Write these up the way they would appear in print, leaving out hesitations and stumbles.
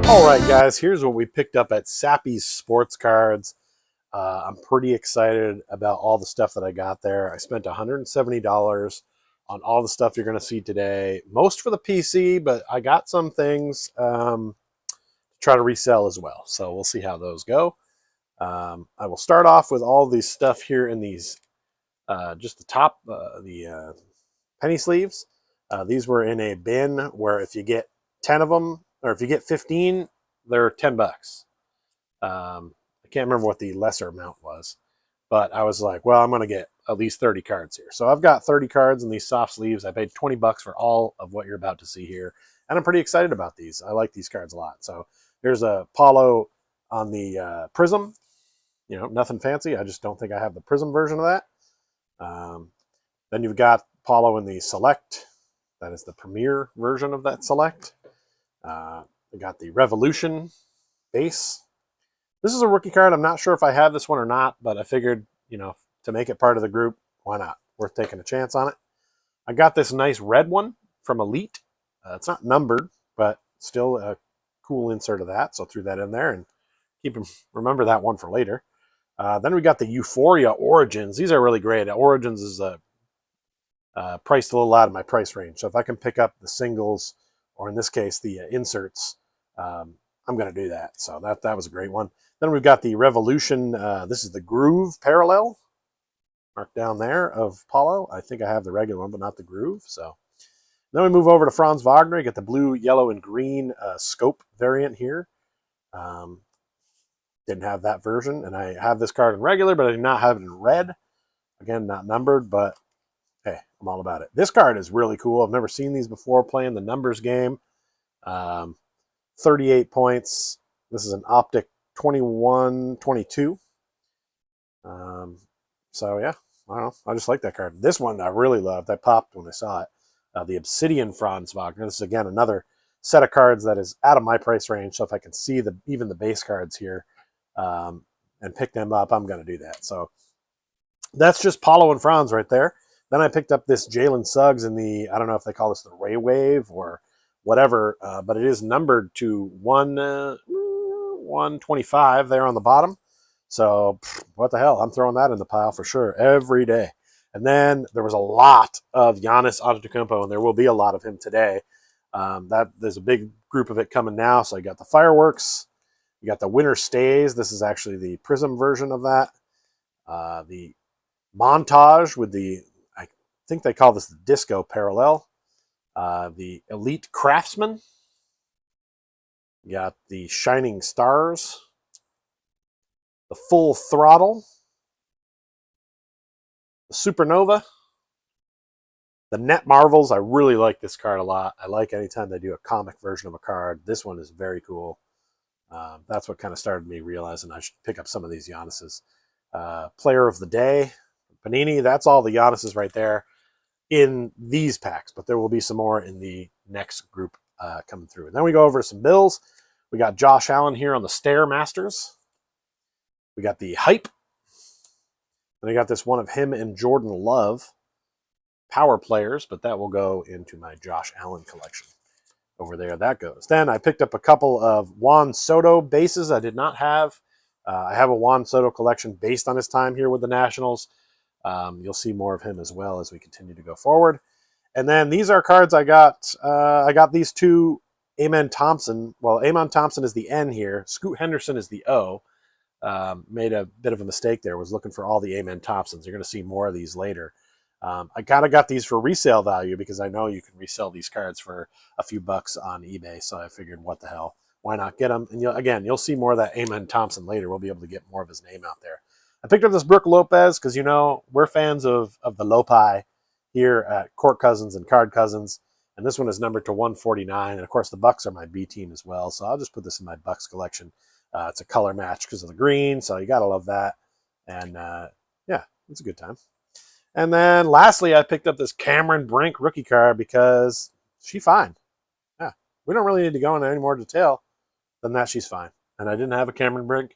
All right, guys, here's what we picked up at Sappy's Sports Cards. I'm pretty excited about all the stuff that I got there. I spent $170 on all the stuff you're going to see today, most for the PC, but I got some things to try to resell as well. So we'll see how those go. I will start off with all these stuff here in these, just the top, the penny sleeves. These were in a bin where if you get 10 of them, or if you get 15, they're $10. I can't remember what the lesser amount was, but I was like, well, I'm going to get at least 30 cards here. So I've got 30 cards in these soft sleeves. I paid $20 for all of what you're about to see here, and I'm pretty excited about these. I like these cards a lot. So here's a Paulo on the Prism. You know, nothing fancy. I just don't think I have the Prism version of that. Then you've got Paulo in the Select. That is the premier version of that Select. We got the Revolution base. This is a rookie card. I'm not sure if I have this one or not, but I figured, you know, to make it part of the group, why not? Worth taking a chance on it. I got this nice red one from Elite. It's not numbered, but still a cool insert of that. So I threw that in there and remember that one for later. Then we got the Euphoria Origins. These are really great. Origins is priced a little out of my price range. So if I can pick up the singles, or in this case, the inserts, I'm going to do that. So that was a great one. Then we've got the Revolution. This is the Groove Parallel, marked down there, of Paulo. I think I have the regular one, but not the Groove. So then we move over to Franz Wagner. You get the blue, yellow, and green scope variant here. Didn't have that version, and I have this card in regular, but I do not have it in red. Again, not numbered, but hey, I'm all about it. This card is really cool. I've never seen these before playing the numbers game. 38 points. This is an Optic 21-22. So yeah, I don't know. I just like that card. This one I really loved. I popped when I saw it. The Obsidian Franz Wagner. This is again another set of cards that is out of my price range. So if I can see even the base cards here and pick them up, I'm going to do that. So that's just Paulo and Franz right there. Then I picked up this Jalen Suggs in the, I don't know if they call this the Ray Wave or whatever, but it is numbered to 125 there on the bottom. So what the hell? I'm throwing that in the pile for sure every day. And then there was a lot of Giannis Antetokounmpo, and there will be a lot of him today. There's a big group of it coming now. So I got the Fireworks. You got the Winter Stays. This is actually the Prism version of that. The Montage with the, I think they call this the Disco Parallel. The Elite Craftsman. You got the Shining Stars. The Full Throttle. The Supernova. The Net Marvels. I really like this card a lot. I like anytime they do a comic version of a card. This one is very cool. That's what kind of started me realizing I should pick up some of these Giannis's. Player of the Day. Panini. That's all the Giannis's right there in these packs, but there will be some more in the next group coming through. And then we go over some bills. We got Josh Allen here on the Stairmasters. We got the Hype. And I got this one of him and Jordan Love, Power Players, but that will go into my Josh Allen collection. Over there, that goes. Then I picked up a couple of Juan Soto bases I did not have. I have a Juan Soto collection based on his time here with the Nationals. You'll see more of him as well as we continue to go forward. And then these are cards I got. I got these two Amen Thompson. Well, Amen Thompson is the N here. Scoot Henderson is the O. Made a bit of a mistake there. Was looking for all the Amen Thompsons. You're going to see more of these later. I kind of got these for resale value because I know you can resell these cards for a few bucks on eBay. So I figured, what the hell? Why not get them? And you'll see more of that Amen Thompson later. We'll be able to get more of his name out there. I picked up this Brook Lopez because, you know, we're fans of the Lopi here at Court Cousins and Card Cousins. And this one is numbered to 149. And, of course, the Bucks are my B team as well. So I'll just put this in my Bucks collection. It's a color match because of the green. So you got to love that. And, yeah, it's a good time. And then, lastly, I picked up this Cameron Brink rookie card because she's fine. Yeah, we don't really need to go into any more detail than that. She's fine. And I didn't have a Cameron Brink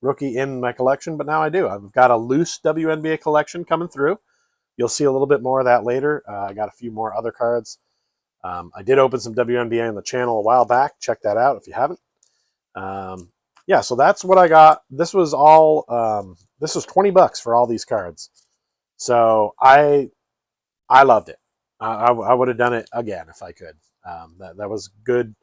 rookie in my collection, but now I do. I've got a loose WNBA collection coming through. You'll see a little bit more of that later. I got a few more other cards. I did open some WNBA on the channel a while back. Check that out if you haven't. Yeah, so that's what I got. This was all. This was $20 for all these cards. So I loved it. I would have done it again if I could. That was good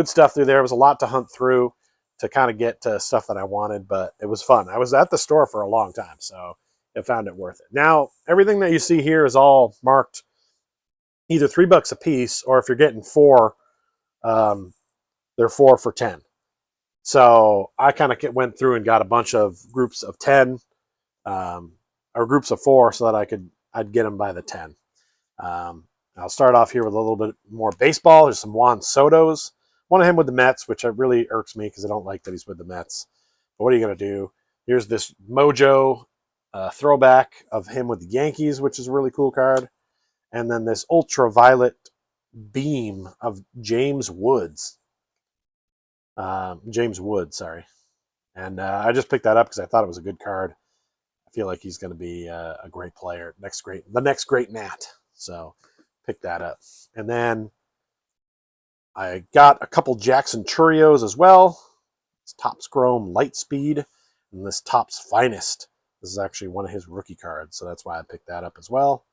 stuff through there. It was a lot to hunt through to kind of get to stuff that I wanted, but it was fun. I was at the store for a long time, so I found it worth it. Now, everything that you see here is all marked either $3 a piece, or if you're getting four, um, they're 4 for 10. So I kind of went through and got a bunch of groups of 10, or groups of 4, so that I'd get them by the 10. I'll start off here with a little bit more baseball. There's some Juan Soto's. One of him with the Mets, which really irks me because I don't like that he's with the Mets. But what are you going to do? Here's this Mojo throwback of him with the Yankees, which is a really cool card. And then this ultraviolet beam of James Woods. James Wood, sorry. And I just picked that up because I thought it was a good card. I feel like he's going to be a great player, the next great Nat. So pick that up. And then I got a couple Jackson Churios as well. It's Topps Chrome Lightspeed and this Topps Finest. This is actually one of his rookie cards, so that's why I picked that up as well.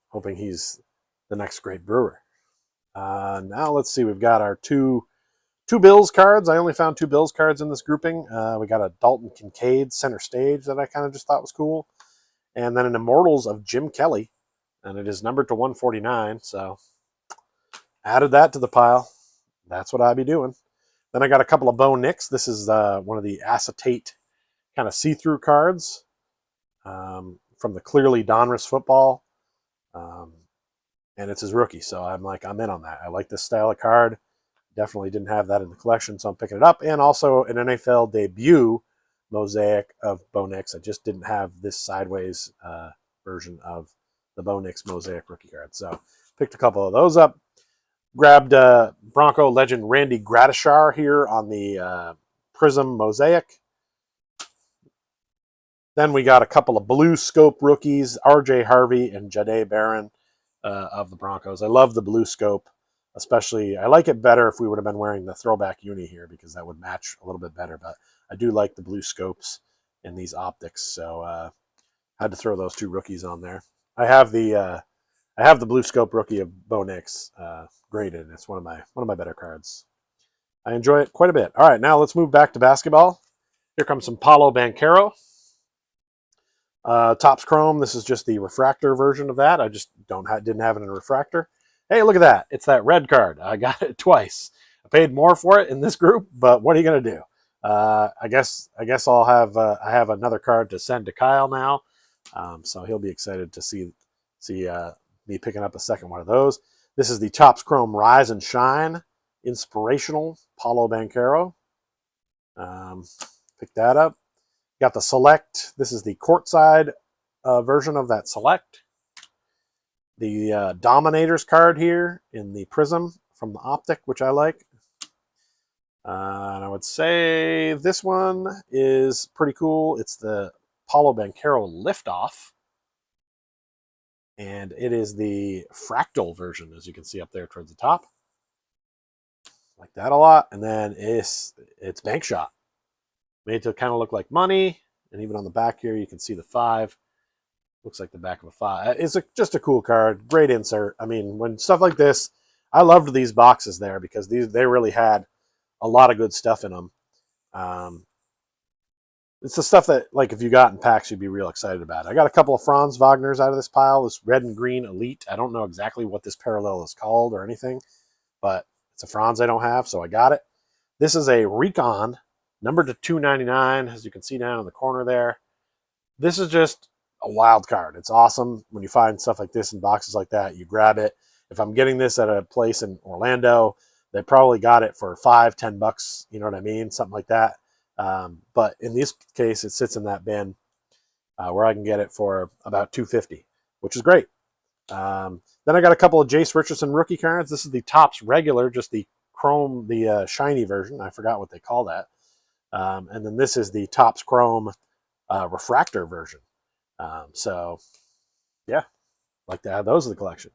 Hoping he's the next great brewer. Now let's see. We've got our two Bills cards. I only found 2 Bills cards in this grouping. We got a Dalton Kincaid center stage that I kind of just thought was cool. And then an Immortals of Jim Kelly. And it is numbered to 149. So added that to the pile. That's what I'd be doing. Then I got a couple of Bo Nix. This is one of the acetate kind of see-through cards from the Clearly Donruss football. And it's his rookie. So I'm in on that. I like this style of card. Definitely didn't have that in the collection, so I'm picking it up. And also an NFL debut mosaic of Bo Nix. I just didn't have this sideways version of the Bo Nix mosaic rookie card. So picked a couple of those up. Grabbed Bronco legend Randy Gradishar here on the Prism mosaic. Then we got a couple of blue scope rookies, RJ Harvey and Jahdae Barron of the Broncos. I love the blue scope. Especially, I like it better if we would have been wearing the throwback uni here because that would match a little bit better. But I do like the blue scopes in these optics, so I had to throw those 2 rookies on there. I have the blue scope rookie of Bo Nix graded. It's one of my better cards. I enjoy it quite a bit. All right, now let's move back to basketball. Here comes some Paolo Banchero. Topps Chrome. This is just the refractor version of that. I just didn't have it in a refractor. Hey, look at that. It's that red card. I got it twice. I paid more for it in this group, but what are you going to do? I guess I'll have I have another card to send to Kyle now. So he'll be excited to see me picking up a second one of those. This is the Topps Chrome Rise and Shine Inspirational Paulo Banchero. Pick that up. Got the Select. This is the courtside version of that Select. The Dominators card here in the Prism from the Optic, which I like. And I would say this one is pretty cool. It's the Paulo Banchero Liftoff. And it is the fractal version, as you can see up there towards the top. Like that a lot. And then it's Bank Shot. Made to kind of look like money. And even on the back here, you can see the 5. Looks like the back of a 5. It's just a cool card. Great insert. I mean, when stuff like this, I loved these boxes there because they really had a lot of good stuff in them. It's the stuff that, like, if you got in packs, you'd be real excited about. I got a couple of Franz Wagners out of this pile. This red and green Elite. I don't know exactly what this parallel is called or anything, but it's a Franz I don't have, so I got it. This is a Recon, numbered to 299, as you can see down in the corner there. This is just a wild card. It's awesome when you find stuff like this in boxes like that. You grab it. If I'm getting this at a place in Orlando, they probably got it for $5-10. You know what I mean? Something like that. But in this case, it sits in that bin where I can get it for about $250, which is great. Then I got a couple of Jace Richardson rookie cards. This is the Topps regular, just the chrome, the shiny version. I forgot what they call that. And then this is the Topps Chrome refractor version. So, yeah, like to add those to the collection.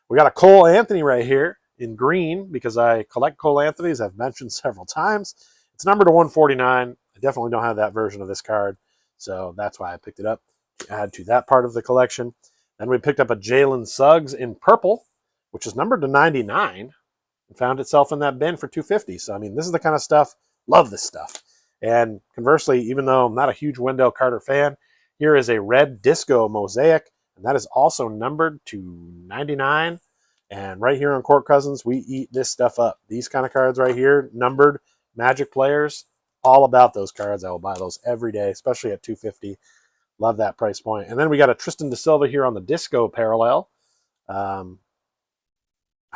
We got a Cole Anthony right here. in green because I collect Cole Anthony's. I've mentioned several times. It's numbered to 149. I definitely don't have that version of this card, so that's why I picked it up to add to that part of the collection. Then we picked up a Jalen Suggs in purple, which is numbered to 99, and found itself in that bin for 250. So, I mean, this is the kind of stuff, love this stuff. And conversely, even though I'm not a huge Wendell Carter fan, here is a red disco mosaic, and that is also numbered to 99. And right here on Court Cousins, we eat this stuff up. These kind of cards right here, numbered Magic players, all about those cards. I will buy those every day, especially at 250. Love that price point. And then we got a Tristan da Silva here on the disco parallel. I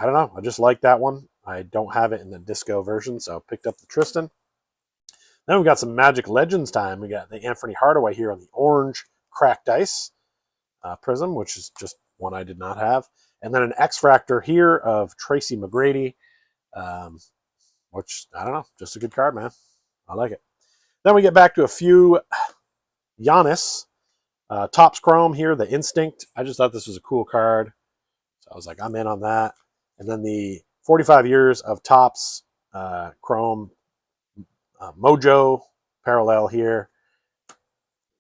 don't know. I just like that one. I don't have it in the disco version, so I picked up the Tristan. Then we've got some Magic Legends time. We got the Anthony Hardaway here on the orange cracked ice prism, which is just one I did not have. And then an X-Fractor here of Tracy McGrady, which, I don't know, just a good card, man. I like it. Then we get back to a few Giannis. Topps Chrome here, the Instinct. I just thought this was a cool card. So I was like, I'm in on that. And then the 45 years of Topps Chrome Mojo parallel here.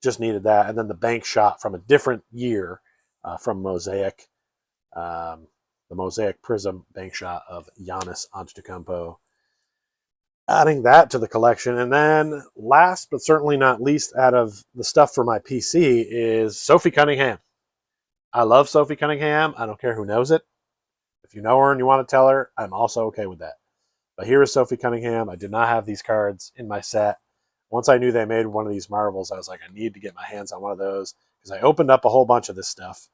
Just needed that. And then the bank shot from a different year from Mosaic. The Mosaic Prism bank shot of Giannis Antetokounmpo. Adding that to the collection. And then last but certainly not least out of the stuff for my PC is Sophie Cunningham. I love Sophie Cunningham. I don't care who knows it. If you know her and you want to tell her, I'm also okay with that. But here is Sophie Cunningham. I did not have these cards in my set. Once I knew they made one of these marbles, I was like, I need to get my hands on one of those because I opened up a whole bunch of this stuff,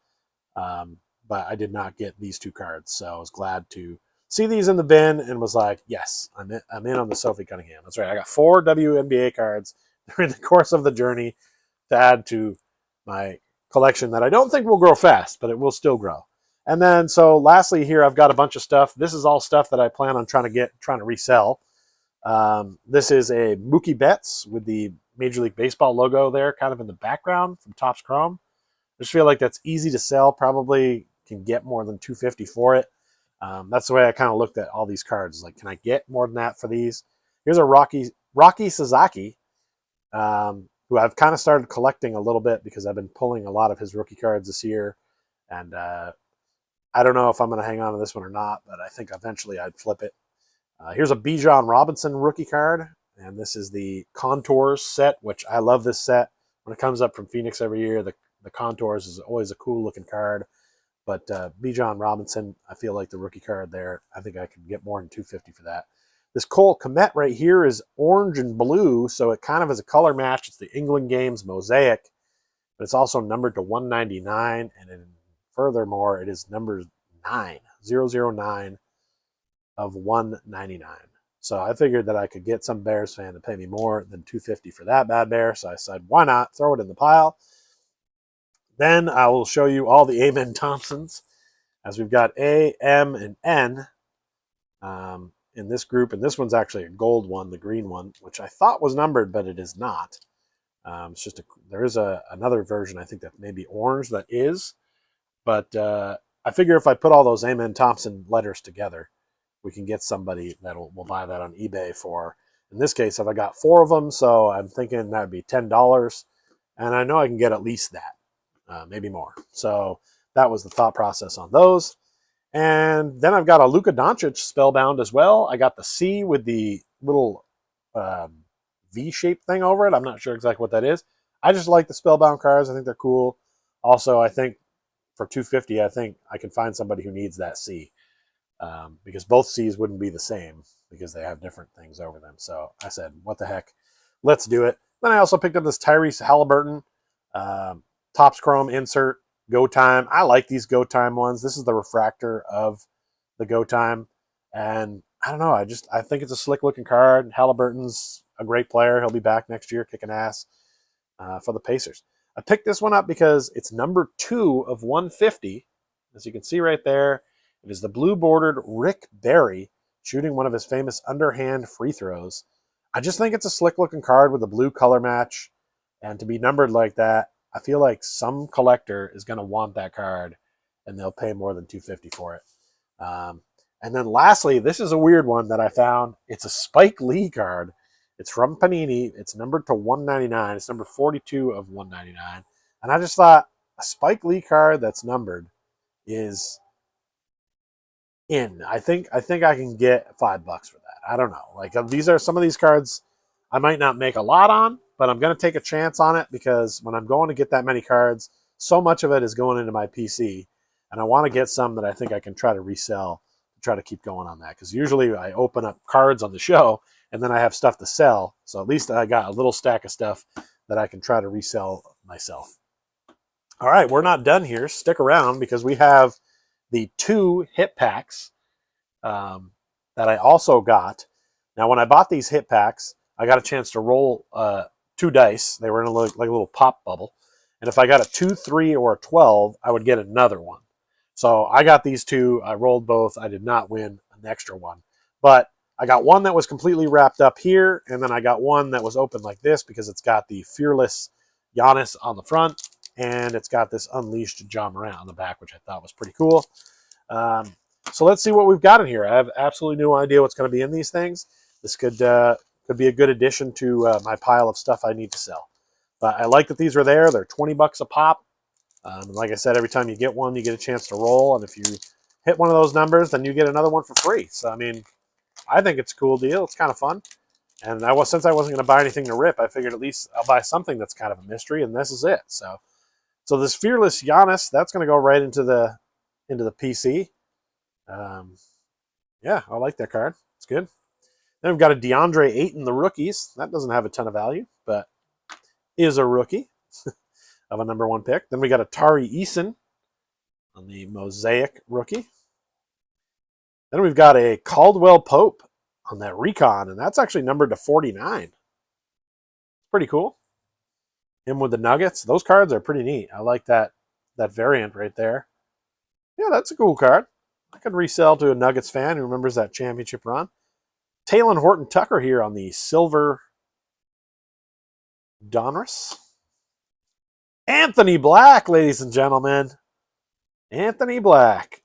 but I did not get these two cards. So I was glad to see these in the bin and was like, yes, I'm in on the Sophie Cunningham. That's right. I got 4 WNBA cards during the course of the journey to add to my collection that I don't think will grow fast, but it will still grow. And then, so lastly here, I've got a bunch of stuff. This is all stuff that I plan on trying to resell. This is a Mookie Betts with the Major League Baseball logo there, kind of in the background from Topps Chrome. I just feel like that's easy to sell. Probably can get more than $250 for it. That's the way I kind of looked at all these cards. Like, can I get more than that for these? Here's a Rocky Sasaki, who I've kind of started collecting a little bit because I've been pulling a lot of his rookie cards this year. And I don't know if I'm going to hang on to this one or not, but I think eventually I'd flip it. Here's a Bijan Robinson rookie card, and this is the Contours set, which I love this set. When it comes up from Phoenix every year, the Contours is always a cool-looking card. But Bijan Robinson, I feel like the rookie card there, I think I could get more than $250 for that. This Cole Kmet right here is orange and blue, so it kind of is a color match. It's the England Games Mosaic, but it's also numbered to 199, and furthermore, it is number 009 of 199. So I figured that I could get some Bears fan to pay me more than $250 for that bad bear. So I said, why not throw it in the pile? Then I will show you all the Amen Thompsons, as we've got A, M, and N in this group. And this one's actually a gold one, the green one, which I thought was numbered, but it is not. It's just there is another version, I think, that may be orange that is. But I figure if I put all those Amen Thompson letters together, we can get somebody that will buy that on eBay for, in this case, if I got 4 of them, so I'm thinking that would be $10. And I know I can get at least that, maybe more. So that was the thought process on those. And then I've got a Luka Doncic Spellbound as well. I got the C with the little V-shaped thing over it. I'm not sure exactly what that is. I just like the Spellbound cards. I think they're cool. Also, I think for $250, I think I can find somebody who needs that C. Because both C's wouldn't be the same because they have different things over them. So I said, what the heck? Let's do it. Then I also picked up this Tyrese Halliburton Topps Chrome insert, Go Time. I like these Go Time ones. This is the refractor of the Go Time. And I don't know. I think it's a slick looking card. Halliburton's a great player. He'll be back next year kicking ass for the Pacers. I picked this one up because it's number 2 of 150. As you can see right there, it is the blue-bordered Rick Barry shooting one of his famous underhand free throws. I just think it's a slick-looking card with a blue color match. And to be numbered like that, I feel like some collector is going to want that card, and they'll pay more than $250 for it. And then lastly, this is a weird one that I found. It's a Spike Lee card. It's from Panini. It's numbered to 199. It's number 42 of 199. And I just thought a Spike Lee card that's numbered is in. I think I can get $5 for that. I don't know. Like these are some of these cards I might not make a lot on, but I'm going to take a chance on it because when I'm going to get that many cards, so much of it is going into my PC, and I want to get some that I think I can try to resell to try to keep going on that. Because usually I open up cards on the show and then I have stuff to sell, so at least I got a little stack of stuff that I can try to resell myself. All right, we're not done here. Stick around because we have the 2 hit packs that I also got. Now, when I bought these hit packs, I got a chance to roll 2 dice. They were in like a little pop bubble. And if I got a 2, 3, or a 12, I would get another one. So I got these 2. I rolled both. I did not win an extra one. But I got one that was completely wrapped up here, and then I got one that was open like this because it's got the Fearless Giannis on the front, and it's got this Unleashed John Morant on the back, which I thought was pretty cool. So let's see what we've got in here. I have absolutely no idea what's going to be in these things. This could be a good addition to my pile of stuff I need to sell. But I like that these are there. They're $20 a pop. Like I said, every time you get one, you get a chance to roll. And if you hit one of those numbers, then you get another one for free. So, I mean, I think it's a cool deal. It's kind of fun. And since I wasn't going to buy anything to rip, I figured at least I'll buy something that's kind of a mystery, and this is it. So this Fearless Giannis, that's going to go right into the PC. Yeah, I like that card. It's good. Then we've got a DeAndre Ayton, the rookies. That doesn't have a ton of value, but is a rookie of a number 1 pick. Then we got a Tari Eason on the Mosaic rookie. Then we've got a Caldwell Pope on that Recon, and that's actually numbered to 49. Pretty cool. Him with the Nuggets. Those cards are pretty neat. I like that variant right there. Yeah, that's a cool card. I could resell to a Nuggets fan who remembers that championship run. Talen Horton-Tucker here on the Silver Donruss. Anthony Black, ladies and gentlemen. Anthony Black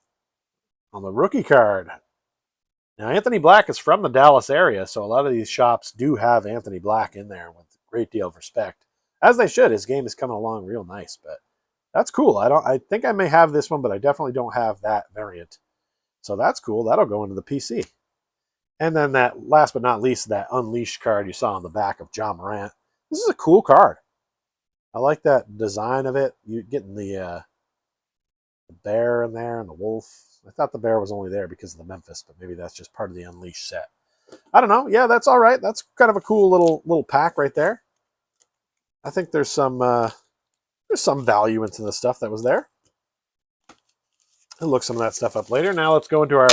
on the rookie card. Now, Anthony Black is from the Dallas area, so a lot of these shops do have Anthony Black in there with a great deal of respect. As they should. His game is coming along real nice, but that's cool. I think I may have this one, but I definitely don't have that variant. So that's cool. That'll go into the PC. And then that, last but not least, that Unleashed card you saw on the back of John Morant. This is a cool card. I like that design of it. You getting the bear in there and the wolf. I thought the bear was only there because of the Memphis, but maybe that's just part of the Unleashed set. I don't know. Yeah, that's all right. That's kind of a cool little pack right there. I think there's some value into the stuff that was there. I'll look some of that stuff up later. Now let's go into our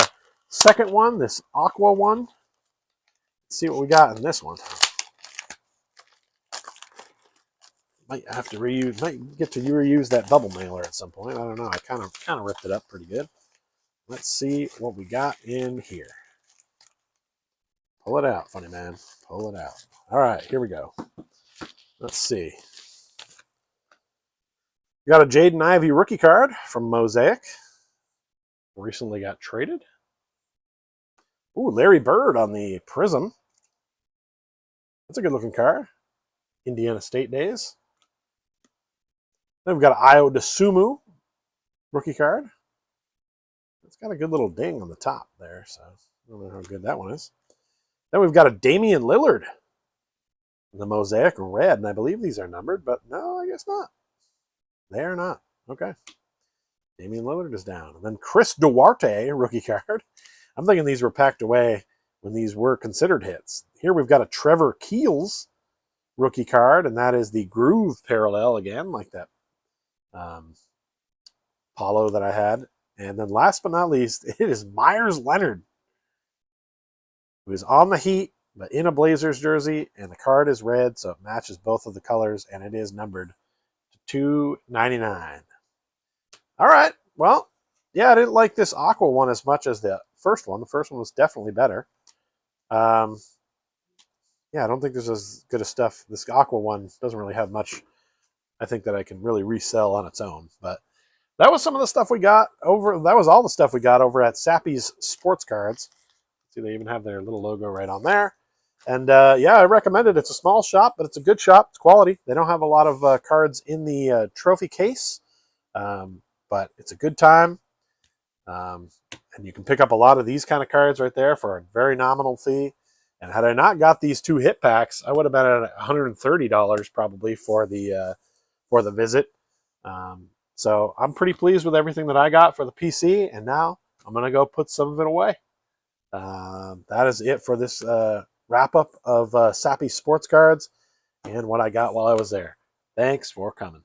second one, this Aqua one. Let's see what we got in this one. Might have to reuse. Might get to reuse that bubble mailer at some point. I don't know. I kind of ripped it up pretty good. Let's see what we got in here. Pull it out, funny man. Pull it out. All right, here we go. Let's see. We got a Jaden Ivey rookie card from Mosaic. Recently got traded. Ooh, Larry Bird on the Prism. That's a good looking card. Indiana State days. Then we've got an Io DeSumo rookie card. It's got a good little ding on the top there, so I don't know how good that one is. Then we've got a Damian Lillard in the Mosaic red, and I believe these are numbered, but no, I guess not. They are not. Okay. Damian Lillard is down. And then Chris Duarte, rookie card. I'm thinking these were packed away when these were considered hits. Here we've got a Trevor Keels rookie card, and that is the Groove parallel again, like that Paulo that I had. And then last but not least, it is Myers Leonard, who is on the Heat, but in a Blazers jersey, and the card is red, so it matches both of the colors, and it is numbered to $2.99. All right, well, yeah, I didn't like this Aqua one as much as the first one. The first one was definitely better. Yeah, I don't think there's as good a stuff. This Aqua one doesn't really have much, I think, that I can really resell on its own. But that was some of the stuff we got over. That was all the stuff we got over at Sappy's Sports Cards. See, they even have their little logo right on there. And yeah, I recommend it. It's a small shop, but it's a good shop. It's quality. They don't have a lot of cards in the trophy case, but it's a good time. And you can pick up a lot of these kind of cards right there for a very nominal fee. And had I not got these 2 hit packs, I would have been at $130 probably for the visit. So I'm pretty pleased with everything that I got for the PC, and now I'm gonna go put some of it away. That is it for this wrap up of Sappy Sports Cards and what I got while I was there. Thanks for coming.